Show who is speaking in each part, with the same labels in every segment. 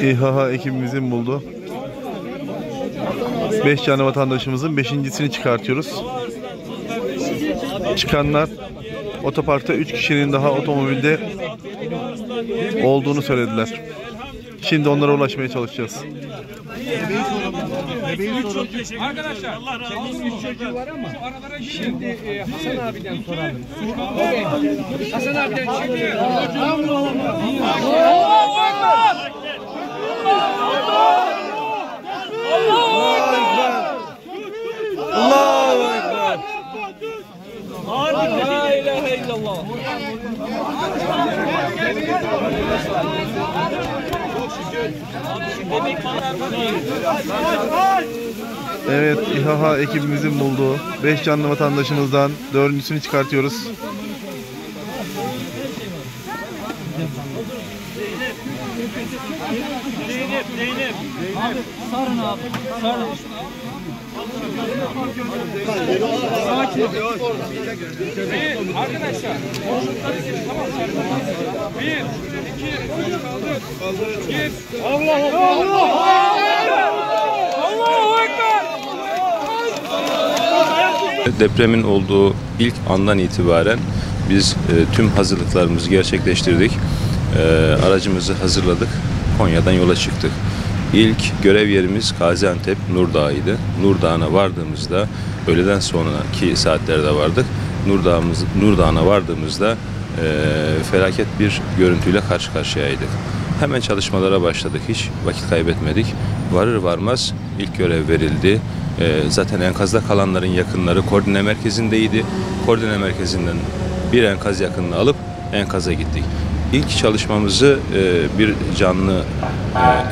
Speaker 1: İHH ekibimizin buldu. 5 canlı vatandaşımızın 5.'sini çıkartıyoruz. Çıkanlar otoparkta 3 kişinin daha otomobilde olduğunu söylediler. Şimdi onlara ulaşmaya çalışacağız.
Speaker 2: Arkadaşlar Allah razı olsun. 3 çocuğu var ama şimdi Hasan abiden soralım. Hasan abiden şimdi Allahu Ekber.
Speaker 1: Allahu Ekber.
Speaker 2: La ilahe illallah.
Speaker 1: Evet, İHH ekibimizin bulduğu 5 canlı vatandaşımızdan 4.'sünü çıkartıyoruz.
Speaker 2: Zeynep. Abi sarın abi. Sarın. Sakin. Evet arkadaşlar. Tamam. 1, 2, kaldır. Gir. Allahu Ekber.
Speaker 3: Depremin olduğu ilk andan itibaren biz tüm hazırlıklarımızı gerçekleştirdik. Aracımızı hazırladık. Konya'dan yola çıktık. İlk görev yerimiz Gaziantep Nurdağ'ydı. Nurdağ'a vardığımızda öğleden sonraki saatlerde vardık. Nurdağ'a vardığımızda felaket bir görüntüyle karşı karşıyaydık. Hemen çalışmalara başladık. Hiç vakit kaybetmedik. Varır varmaz ilk görev verildi. Zaten enkazda kalanların yakınları koordine merkezindeydi. Koordine merkezinden bir enkaz yakınını alıp enkaza gittik. İlk çalışmamızı bir canlı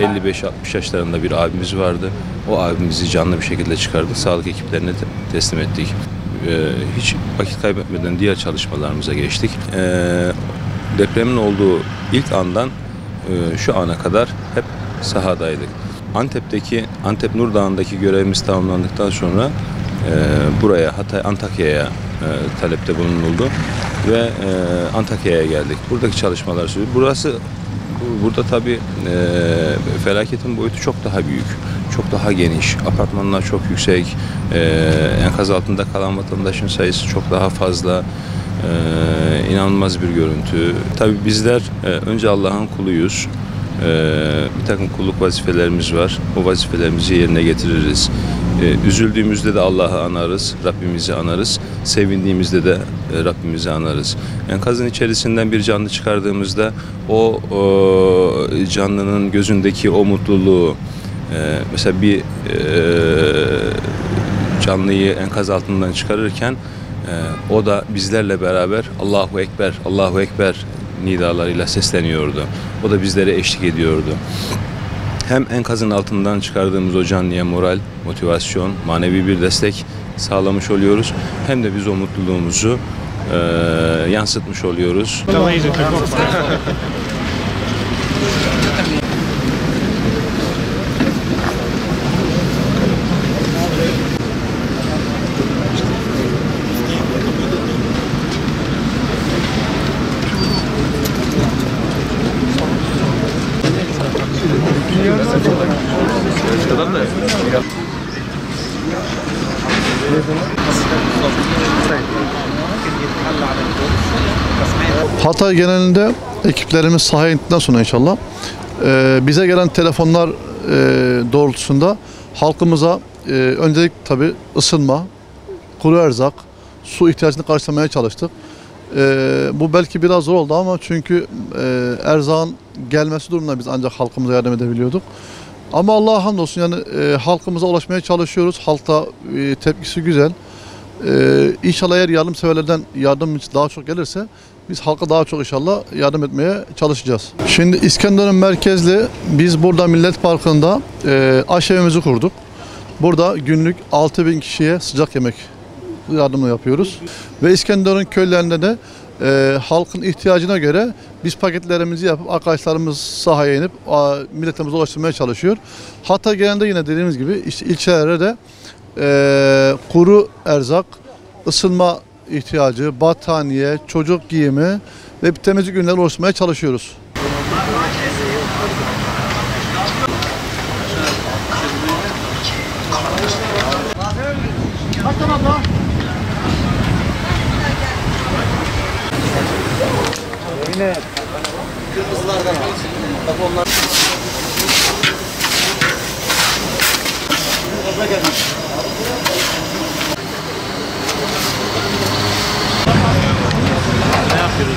Speaker 3: 55-60 yaşlarında bir abimiz vardı. O abimizi canlı bir şekilde çıkardık. Sağlık ekiplerine teslim ettik. Hiç vakit kaybetmeden diğer çalışmalarımıza geçtik. Depremin olduğu ilk andan şu ana kadar hep sahadaydık. Antep Nurdağ'ındaki görevimiz tamamlandıktan sonra buraya Antakya'ya talepte bulunuldu ve Antakya'ya geldik. Buradaki çalışmalar sürüyor. Burada tabii felaketin boyutu çok daha büyük, çok daha geniş. Apartmanlar çok yüksek, enkaz altında kalan vatandaşın sayısı çok daha fazla. İnanılmaz bir görüntü. Tabii bizler önce Allah'ın kuluyuz. Bir takım kulluk vazifelerimiz var. O vazifelerimizi yerine getiririz. Üzüldüğümüzde de Allah'ı anarız, Rabbimizi anarız. Sevindiğimizde de Rabbimizi anarız. Enkazın içerisinden bir canlı çıkardığımızda o canlının gözündeki o mutluluğu, mesela bir canlıyı enkaz altından çıkarırken o da bizlerle beraber Allahu Ekber, Allahu Ekber nidalarıyla sesleniyordu. O da bizlere eşlik ediyordu. Hem enkazın altından çıkardığımız o canlıya moral, motivasyon, manevi bir destek sağlamış oluyoruz. Hem de biz o mutluluğumuzu yansıtmış oluyoruz.
Speaker 4: Hatay genelinde ekiplerimiz sahaya indikten sonra inşallah bize gelen telefonlar doğrultusunda halkımıza öncelik tabi ısınma, kuru erzak, su ihtiyacını karşılamaya çalıştık. Bu belki biraz zor oldu ama çünkü erzağın gelmesi durumunda biz ancak halkımıza yardım edebiliyorduk. Ama Allah'a hamdolsun yani halkımıza ulaşmaya çalışıyoruz. Halkta tepkisi güzel. İnşallah eğer yardımseverlerden yardım daha çok gelirse biz halka daha çok inşallah yardım etmeye çalışacağız. Şimdi İskenderun merkezli biz burada Millet Parkı'nda aşevimizi kurduk. Burada günlük 6.000 kişiye sıcak yemek yardımı yapıyoruz. Ve İskenderun köylerinde de halkın ihtiyacına göre biz paketlerimizi yapıp arkadaşlarımız sahaya inip milletimize ulaştırmaya çalışıyor. Hatta genelde yine dediğimiz gibi işte ilçelere de kuru erzak, ısınma ihtiyacı, battaniye, çocuk giyimi ve bir temizlik ürünleri oluşturmaya çalışıyoruz.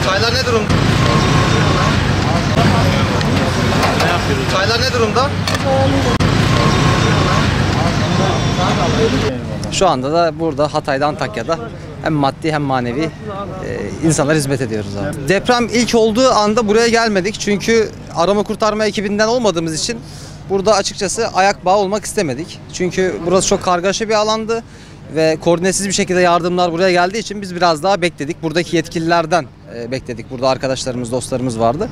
Speaker 5: Çaylar ne durumda? Çaylar ne durumda?
Speaker 6: Şu anda da burada Hatay'da, Antakya'da hem maddi hem manevi insanlara hizmet ediyoruz abi. Deprem ilk olduğu anda buraya gelmedik çünkü arama kurtarma ekibinden olmadığımız için burada açıkçası ayak bağı olmak istemedik. Çünkü burası çok kargaşa bir alandı ve koordinesiz bir şekilde yardımlar buraya geldiği için biz biraz daha bekledik. Buradaki yetkililerden bekledik. Burada arkadaşlarımız, dostlarımız vardı.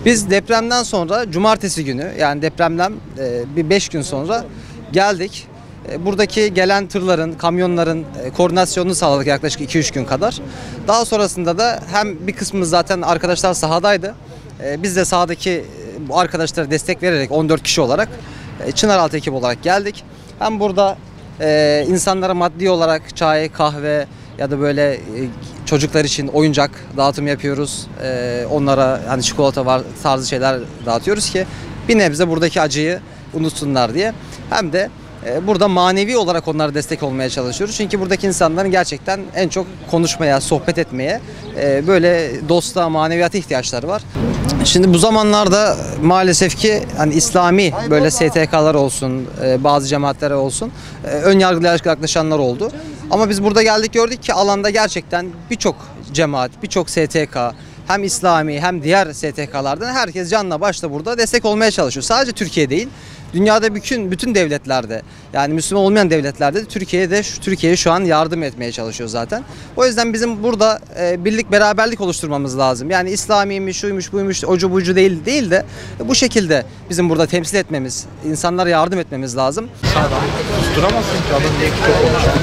Speaker 6: Biz depremden sonra cumartesi günü, yani depremden bir 5 gün sonra geldik. Buradaki gelen tırların, kamyonların koordinasyonunu sağladık yaklaşık 2-3 gün kadar. Daha sonrasında da hem bir kısmımız zaten arkadaşlar sahadaydı. Biz de sahadaki bu arkadaşlara destek vererek 14 kişi olarak Çınaraltı ekibi olarak geldik. Hem burada insanlara maddi olarak çay, kahve ya da böyle çocuklar için oyuncak dağıtım yapıyoruz. Onlara hani çikolata var tarzı şeyler dağıtıyoruz ki bir nebze buradaki acıyı unutsunlar diye. Hem de burada manevi olarak onlara destek olmaya çalışıyoruz. Çünkü buradaki insanların gerçekten en çok konuşmaya, sohbet etmeye, böyle dostluğa, maneviyata ihtiyaçları var. Şimdi bu zamanlarda maalesef ki hani İslami böyle STK'lar olsun, bazı cemaatlere olsun ön yargılı yaklaşanlar oldu. Ama biz burada geldik gördük ki alanda gerçekten birçok cemaat, birçok STK hem İslami hem diğer STK'lardan herkes canla başla burada destek olmaya çalışıyor. Sadece Türkiye değil, dünyada bütün devletlerde, yani Müslüman olmayan devletlerde de Türkiye'ye şu an yardım etmeye çalışıyor zaten. O yüzden bizim burada birlik beraberlik oluşturmamız lazım. Yani İslamiymiş, şuymuş, buymuş, ocu bucu değil de bu şekilde bizim burada temsil etmemiz, insanlara yardım etmemiz lazım.
Speaker 1: Tuturamazsın ki adam diye çok konuşuyor.